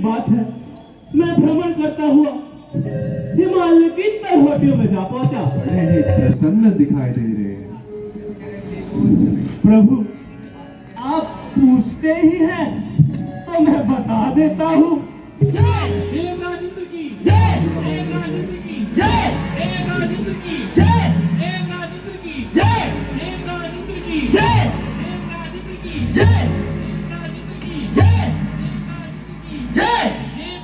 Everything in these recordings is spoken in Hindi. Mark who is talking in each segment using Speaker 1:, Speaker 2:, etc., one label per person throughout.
Speaker 1: बात है, मैं भ्रमण करता हुआ हिमालय की तलहटियों में जा पहुंचा।
Speaker 2: बड़े ही प्रसन्न दिखाई दे रहे हैं।
Speaker 1: प्रभु, आप पूछते ही हैं तो मैं बता देता हूँ।
Speaker 3: जय देव राजेंद्र की जय, देव राजेंद्र की जय, देव राजेंद्र की जय, देव राजेंद्र की जय, देव राजेंद्र की जय, देव राजेंद्र की जय, देव राजेंद्र की जय, देव राजेंद्र की जय,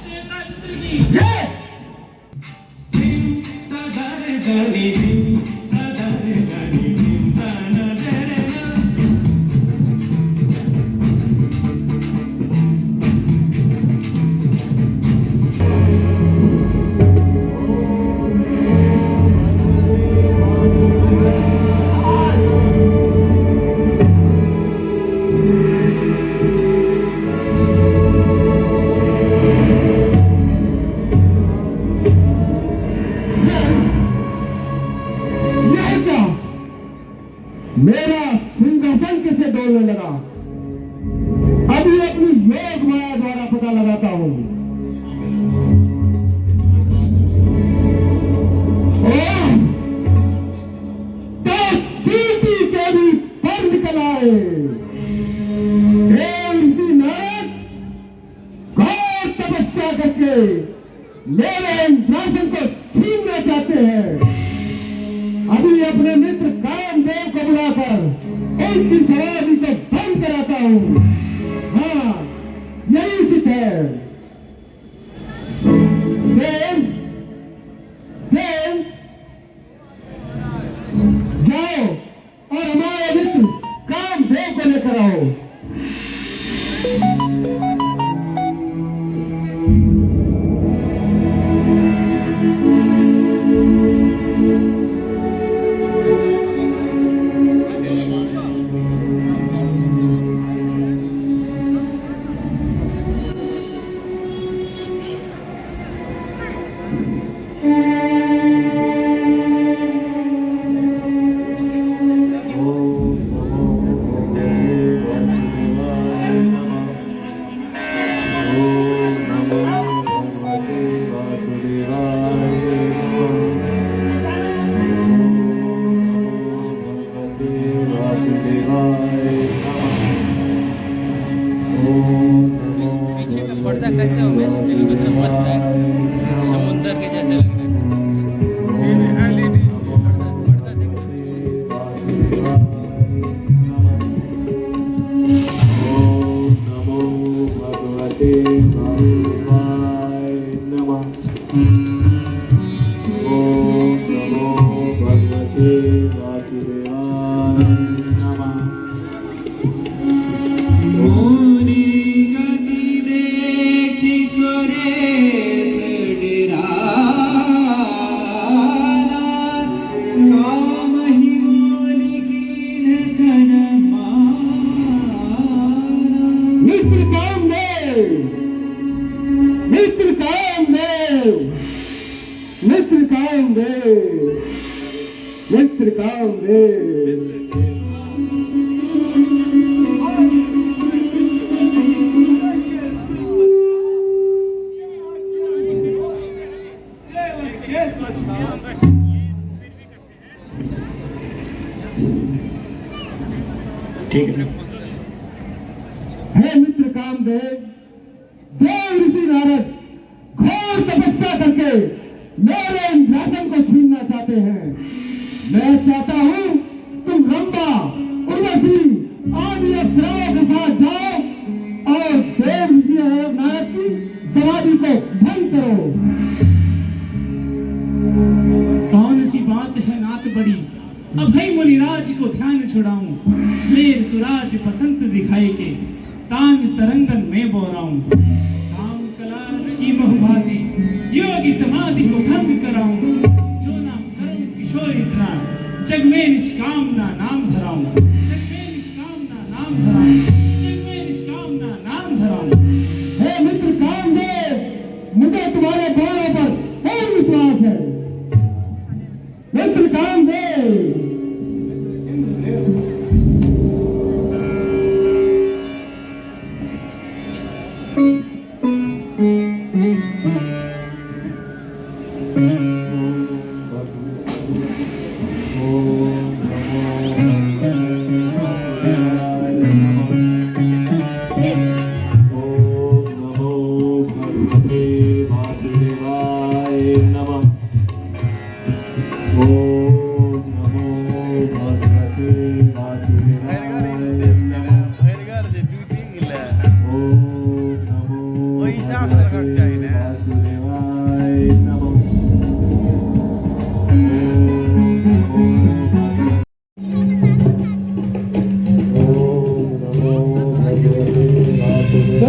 Speaker 3: देव राजेंद्र की जय।
Speaker 4: मेरा सिंहासन कैसे डोलने लगा, अभी अपनी योग माया द्वारा पता लगाता हूं। के भी पर निकल आए। ऋषि नारद घोर तपस्या करके मेरे इंद्रासन को छीनना चाहते हैं। अभी अपने मित्र कामदेव को बुलाकर उनकी समाधि को भंग कराता हूं। हाँ, यही उचित है। देव, देव, जाओ और हमारे मित्र कामदेव को लेकर आओ।
Speaker 5: पीछे का पर्दा कैसे हो उमेश? कितना मस्त है, समुंदर के जैसे लग रहा है। LED पर्दा देखो।
Speaker 2: ओम नमो भगवते वासुदेवाय नमः। ओम नमो भगवते वासुदेवाय नमः।
Speaker 4: मित्र कामदेव, मित्र कामदेव, मित्र कामदेव, मित्र कामदेव।
Speaker 1: ठीक है।
Speaker 4: हे मित्र कामदेव, देव ऋषि नारद घोर तपस्या करके मेरे इंद्रासन को छीनना चाहते हैं। मैं चाहता हूं तुम रंभा, उर्वशी आदि अप्सराओं के साथ जाओ और देव ऋषि नारद की समाधि को भंग करो।
Speaker 3: कौन सी बात है नाथ बड़ी, अभय मुनिराज को ध्यान छुड़ाऊं। मेर तुराज पसंद दिखाए के तान तरंगन में बोराऊं। काम कलाज की बहुभांति योगी समाधि को भंग कराऊं। जो नाम करूं किशोर इतना, जग में निष्कामना नाम धराऊं। जग में निष्कामना नाम धराऊं। जग में निष्कामना नाम धराऊं।
Speaker 4: हे मित्र कामदेव, मुझे तुम्हारे गुणों पर पूर्ण विश्वास है। मित्र कामदेव,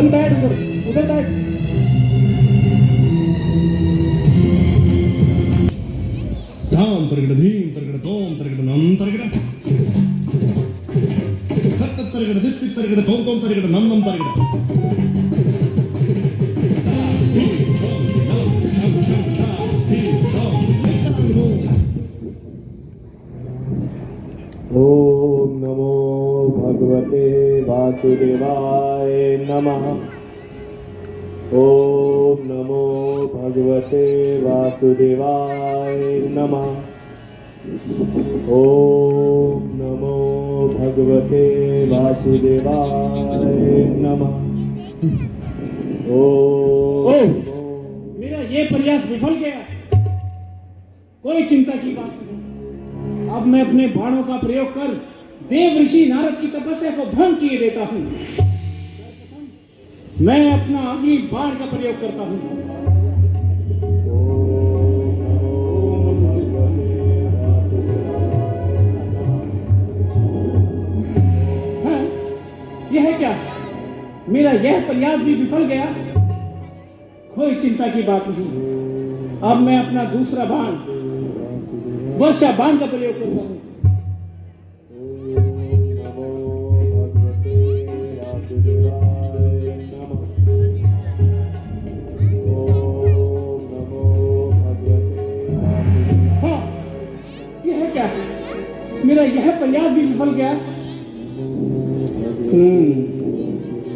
Speaker 1: उधर बैठ, उधर बैठ।
Speaker 6: धाम तरगड़ धीम तरगड़ तोम तरगड़ नम तरगड़ तत्त तरगड़ दित्ति तरगड़ तोम तोम तरगड़ नम नम तरगड़
Speaker 2: ओम नमो भगवते वासुदेवाय नमः। ओम नमो भगवते वासुदेवाय नमः। ओम नमो भगवते वासुदेवाय नमः। ओम
Speaker 3: मेरा ये प्रयास विफल गया। कोई चिंता की बात नहीं। अब मैं अपने बाणों का प्रयोग कर देव ऋषि नारद की तपस्या को भंग किए देता हूं। मैं अपना अग्नि बाण का प्रयोग करता हूं। हाँ, यह क्या? मेरा यह प्रयास भी विफल गया। कोई चिंता की बात नहीं। अब मैं अपना दूसरा बाण वर्षा बाण का प्रयोग करता हूं। हाँ, यह क्या है? मेरा यह प्रयास भी विफल गया।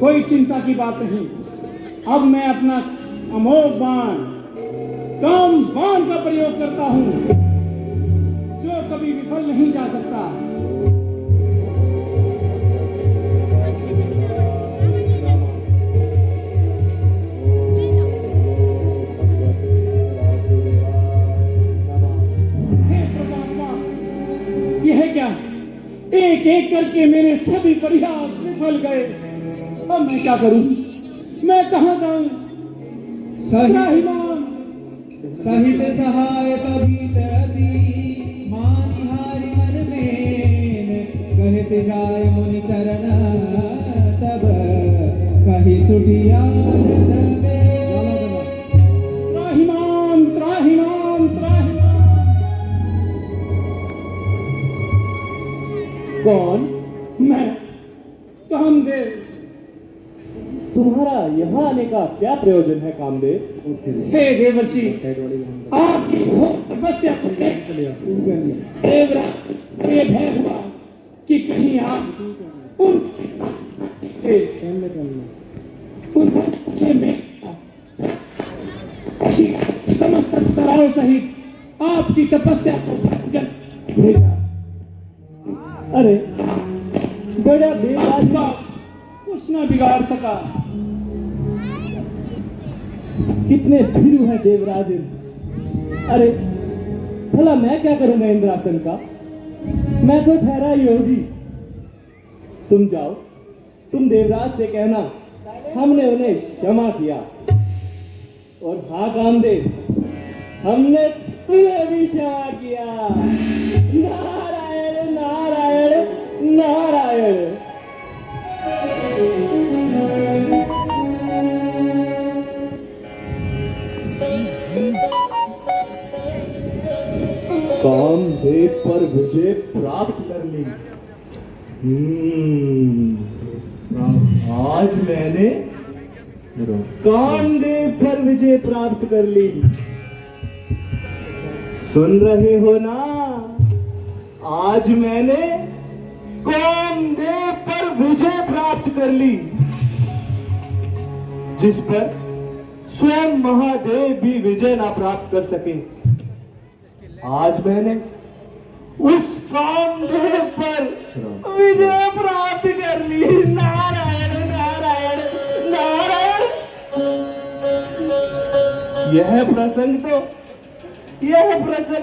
Speaker 3: कोई चिंता की बात नहीं। अब मैं अपना अमोघ बाण काम बाण का प्रयोग करता हूं, जो कभी विफल नहीं जा सकता। हे परमात्मा, यह क्या? एक एक करके मेरे सभी प्रयास विफल गए। अब मैं क्या करूं? मैं कहां जाऊं? त्राहिमाम
Speaker 7: सहित सहाय सभी दी मानिहारि मन में कहे से जाय मुनि चरण तब कही सुटिया
Speaker 3: त्राहिमाम त्राहिमाम त्राहिमाम।
Speaker 1: कौन?
Speaker 3: मैं कामदेव।
Speaker 1: तुम्हारा यहाँ आने का क्या प्रयोजन है कामदेव?
Speaker 3: हे देवर्षि, आपकी घोर तपस्या को देख देवराज ये भय हुआ कि कहीं आप उन समस्त सराव सहित आपकी तपस्या को भेजा।
Speaker 1: अरे बड़ा देवराज
Speaker 3: का कुछ न बिगाड़ सका।
Speaker 1: कितने भीरू है देवराज। अरे भला मैं क्या करूंगा इंद्रासन का? मैं तो ठहरा योगी। तुम जाओ, तुम देवराज से कहना हमने उन्हें क्षमा किया। और हाँ कामदेव, हमने तुम्हें भी क्षमा किया। नारायण नारायण नारायण। कामदेव पर विजय प्राप्त कर ली। आज मैंने कामदेव पर विजय प्राप्त कर ली। सुन रहे हो ना? आज मैंने कामदेव पर विजय प्राप्त कर ली, जिस पर स्वयं महादेव भी विजय ना प्राप्त कर सके। आज मैंने उस कामदेव पर विजय प्राप्त कर ली। नारायण नारायण नारायण। यह प्रसंग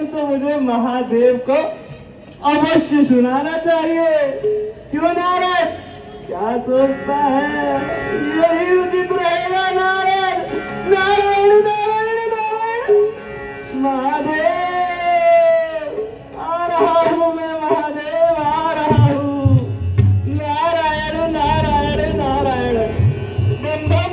Speaker 1: तो मुझे महादेव को अवश्य सुनाना चाहिए। क्यों नारद? क्या सोचता है? यही उचित रहेगा नारद। नारायण नारायण नारायण। महादेव आ रहा हूँ मैं, महादेव आ रहा हूँ। नारायण नारायण नारायण। बम बम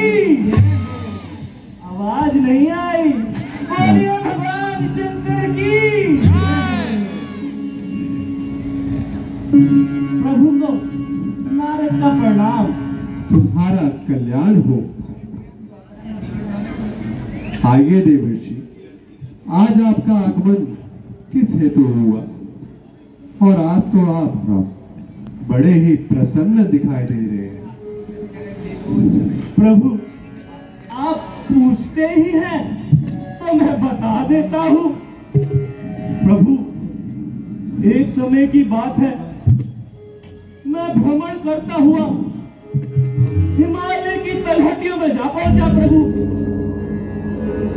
Speaker 3: की। आवाज नहीं आई। बोलिए भगवान शंकर की। प्रभु को नारद का प्रणाम।
Speaker 4: तुम्हारा कल्याण हो। आइए देवर्षि, आज आपका आगमन किस हेतु हुआ? और आज तो आप बड़े ही प्रसन्न दिखाई दे रहे हैं।
Speaker 3: प्रभु, आप पूछते ही हैं तो मैं बता देता हूँ। प्रभु, एक समय की बात है, मैं भ्रमण करता हुआ हिमालय की तलहटियों में जा पहुंचा। प्रभु,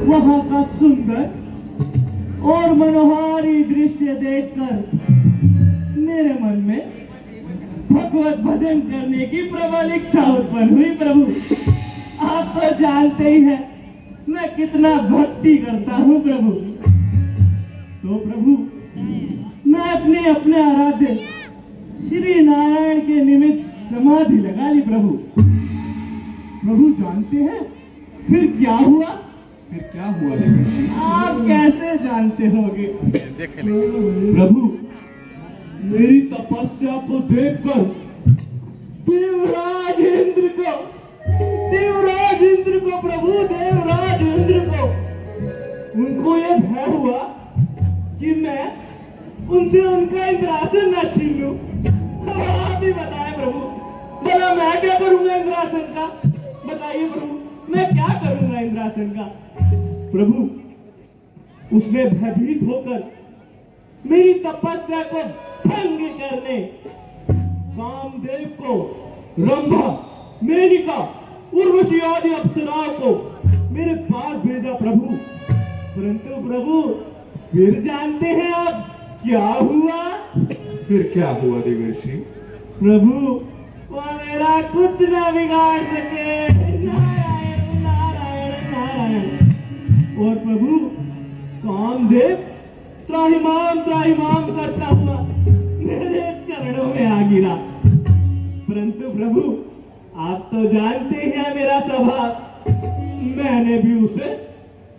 Speaker 3: वहां का सुंदर और मनोहारी दृश्य देखकर मेरे मन में भगवत भजन करने की प्रबल इच्छा उत्पन्न हुई। प्रभु, आप तो जानते ही हैं मैं कितना भक्ति करता हूँ। प्रभु, तो प्रभु, मैं अपने आराध्य श्री नारायण के निमित्त समाधि लगा ली। प्रभु, जानते हैं फिर क्या हुआ?
Speaker 4: फिर क्या हुआ देवर्षि?
Speaker 3: आप कैसे जानते होंगे? प्रभु, मेरी तपस्या को देखकर देवराज इंद्र को प्रभु, देवराज इंद्र को उनको यह भय हुआ कि मैं उनसे उनका इंद्रासन न छीन लूं। आप ही बताएं प्रभु, भला मैं क्या करूंगा इंद्रासन का? बताइए प्रभु, मैं क्या करूंगा इंद्रासन का? प्रभु, उसने भयभीत होकर मेरी तपस्या को भंग करने कामदेव को, रंभा, मेनका, उर्वशी आदि अप्सराओं को मेरे पास भेजा। प्रभु, परंतु प्रभु, फिर जानते हैं आप क्या हुआ?
Speaker 4: फिर क्या हुआ देवर्षि?
Speaker 3: प्रभु, वो मेरा कुछ न बिगाड़ सके। नारायण नारायण नारायण। और प्रभु, कामदेव त्राहिमाम करता हुआ मेरे चरणों में आ गिरा। परंतु प्रभु, आप तो जानते ही हैं मेरा स्वभाव। मैंने भी उसे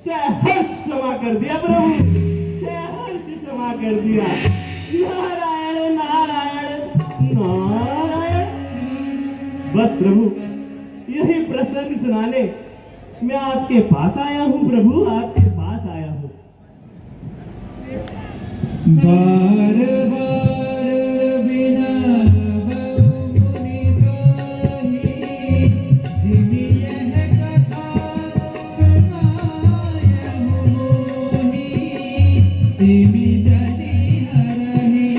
Speaker 3: सहर्ष क्षमा कर दिया। प्रभु, सहर्ष क्षमा कर दिया। नारायण नारायण नारायण। बस प्रभु, यही प्रसंग सुनाने मैं आपके पास आया हूँ। प्रभु, आपके पास आया हूँ।
Speaker 7: बार बार बिना मुनि त्राहि, जिमि यह कथा सुनाय मोहि, तिमि जनि हरहि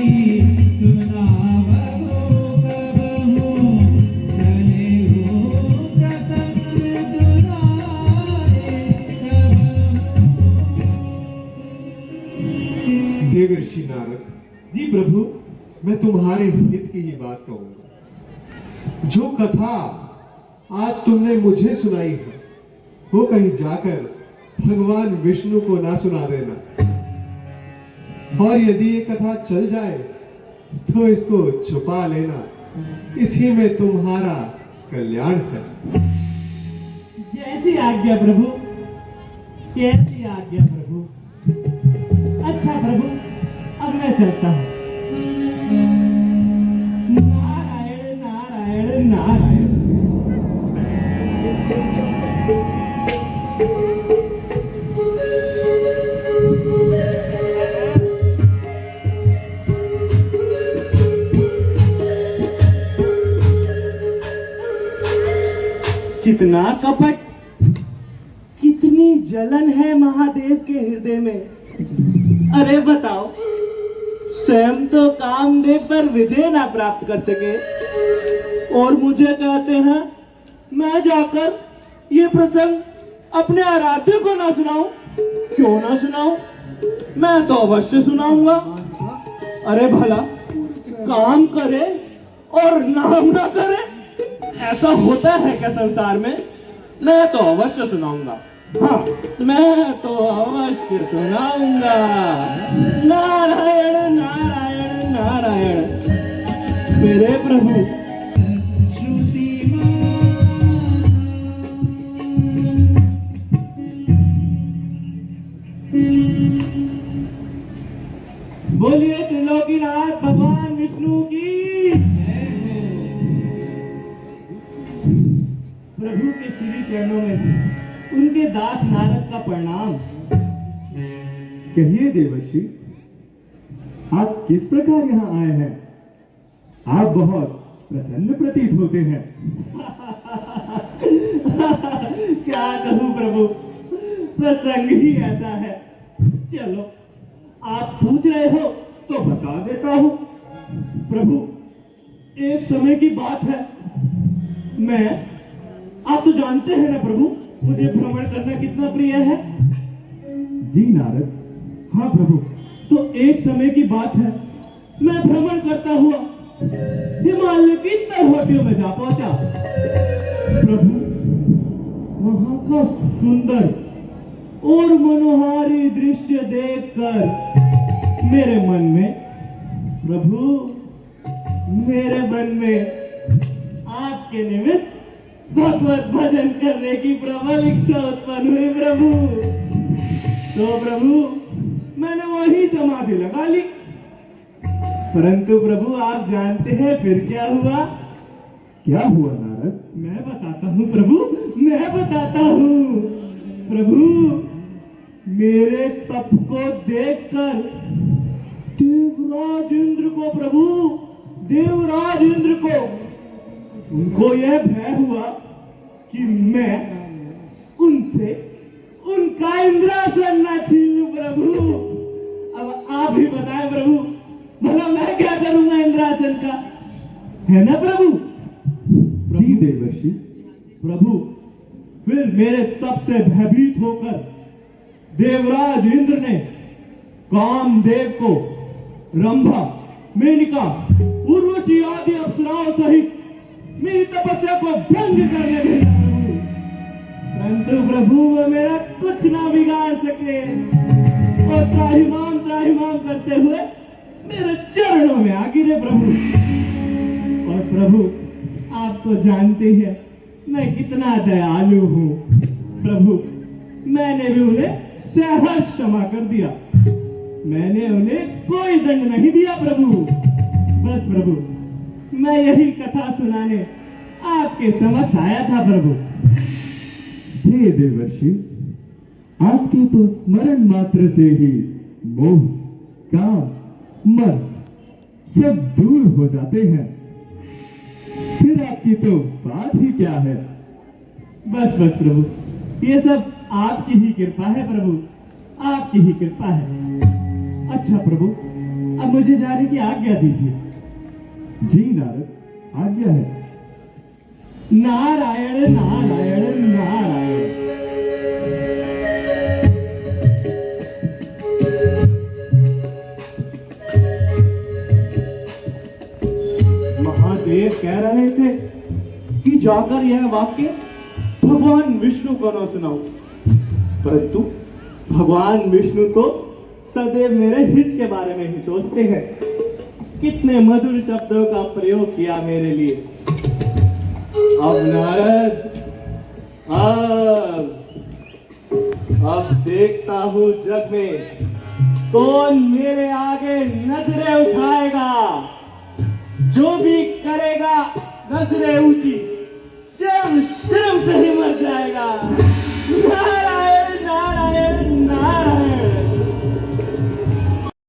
Speaker 7: सुनावहु कबहु, चलेहु प्रसंग दुराए कबहु।
Speaker 4: देवर्षि नारद
Speaker 3: जी प्रभु,
Speaker 4: मैं तुम्हारे हित की ही बात कहूंगा। जो कथा आज तुमने मुझे सुनाई है, वो कहीं जाकर भगवान विष्णु को ना सुना देना। और यदि ये कथा चल जाए तो इसको छुपा लेना। इसी में तुम्हारा कल्याण है।
Speaker 3: जैसी आज्ञा प्रभु, जैसी आज्ञा प्रभु। अच्छा प्रभु, अब मैं चलता हूँ। नारायण नारायण नारायण। कितना कपट, कितनी जलन है महादेव के हृदय में। अरे बताओ, स्वयं तो कामदेव पर विजय ना प्राप्त कर सके और मुझे कहते हैं मैं जाकर ये प्रसंग अपने आराध्य को ना सुनाऊं। क्यों ना सुनाऊं? मैं तो अवश्य सुनाऊंगा। अरे भला काम करे और नाम ना करे, ऐसा होता है क्या संसार में? मैं तो अवश्य सुनाऊंगा। हाँ, मैं तो अवश्य सुनाऊंगा। नारायण नारायण नारायण। मेरे प्रभु,
Speaker 7: श्रुतिमान
Speaker 1: उनके दास नारद का प्रणाम।
Speaker 4: कहिए देवर्षि, आप किस प्रकार यहाँ आए हैं? आप बहुत प्रसन्न प्रतीत होते हैं।
Speaker 1: क्या कहूँ प्रभु, प्रसंग ही ऐसा है। चलो, आप पूछ रहे हो तो बता देता हूँ। प्रभु, एक समय की बात है, आप तो जानते हैं ना प्रभु, मुझे भ्रमण करना कितना प्रिय है।
Speaker 4: जी नारद।
Speaker 1: हाँ प्रभु, तो एक समय की बात है, मैं भ्रमण करता हुआ हिमालय की तलहटियों में जा पहुंचा। प्रभु, वहां का सुंदर और मनोहारी दृश्य देखकर मेरे मन में आपके निमित्त भगवत भजन करने की प्रबल इच्छा उत्पन्न हुई प्रभु। तो प्रभु, मैंने वही समाधि लगा ली। परंतु प्रभु, आप जानते हैं फिर क्या हुआ?
Speaker 4: क्या हुआ नारद?
Speaker 1: मैं बताता हूँ प्रभु, मैं बताता हूँ। प्रभु, मेरे तप को देखकर देवराज इंद्र को उनको यह भय हुआ कि मैं उनसे उनका इंद्रासन न छीन लूं प्रभु। अब आप ही बताएं प्रभु, भला मैं क्या करूंगा इंद्रासन का, है ना प्रभु?
Speaker 4: जी देवर्षि।
Speaker 1: प्रभु, फिर मेरे तप से भयभीत होकर देवराज इंद्र ने कामदेव को रंभा, मेनका, उर्वशी आदि अप्सराओं सहित मेरी तपस्या को भंग करने भेजा प्रभु। परंतु प्रभु, वो मेरा कुछ ना बिगाड़ सके और त्राहिमाम करते हुए मेरे चरणों में आ गिरे प्रभु। और प्रभु, आप तो जानते ही हैं मैं कितना दयालु हूँ। प्रभु, मैंने भी उन्हें सहर्ष क्षमा कर दिया। मैंने उन्हें कोई दंड नहीं दिया प्रभु। बस प्रभु, मैं यही कथा सुनाने आपके समक्ष आया था प्रभु।
Speaker 4: हे देवर्षि, आपके तो स्मरण मात्र से ही मोह, काम, मन सब दूर हो जाते हैं। फिर आपकी तो बात ही क्या है।
Speaker 1: बस प्रभु, ये सब आपकी ही कृपा है प्रभु, आपकी ही कृपा है। अच्छा प्रभु, अब मुझे जाने की आज्ञा दीजिए।
Speaker 4: जी नारद, आज्ञा है।
Speaker 1: नारायण नारायण नारायण। महादेव कह रहे थे कि जाकर यह वाक्य भगवान विष्णु को न सुनाओ, परंतु भगवान विष्णु तो सदैव मेरे हित के बारे में ही सोचते हैं। कितने मधुर शब्दों का प्रयोग किया मेरे लिए। अब नारद, अब देखता हूं जग में कौन मेरे आगे नजरें उठाएगा। जो भी करेगा नजरें ऊंची, शर्म से ही मर जाएगा।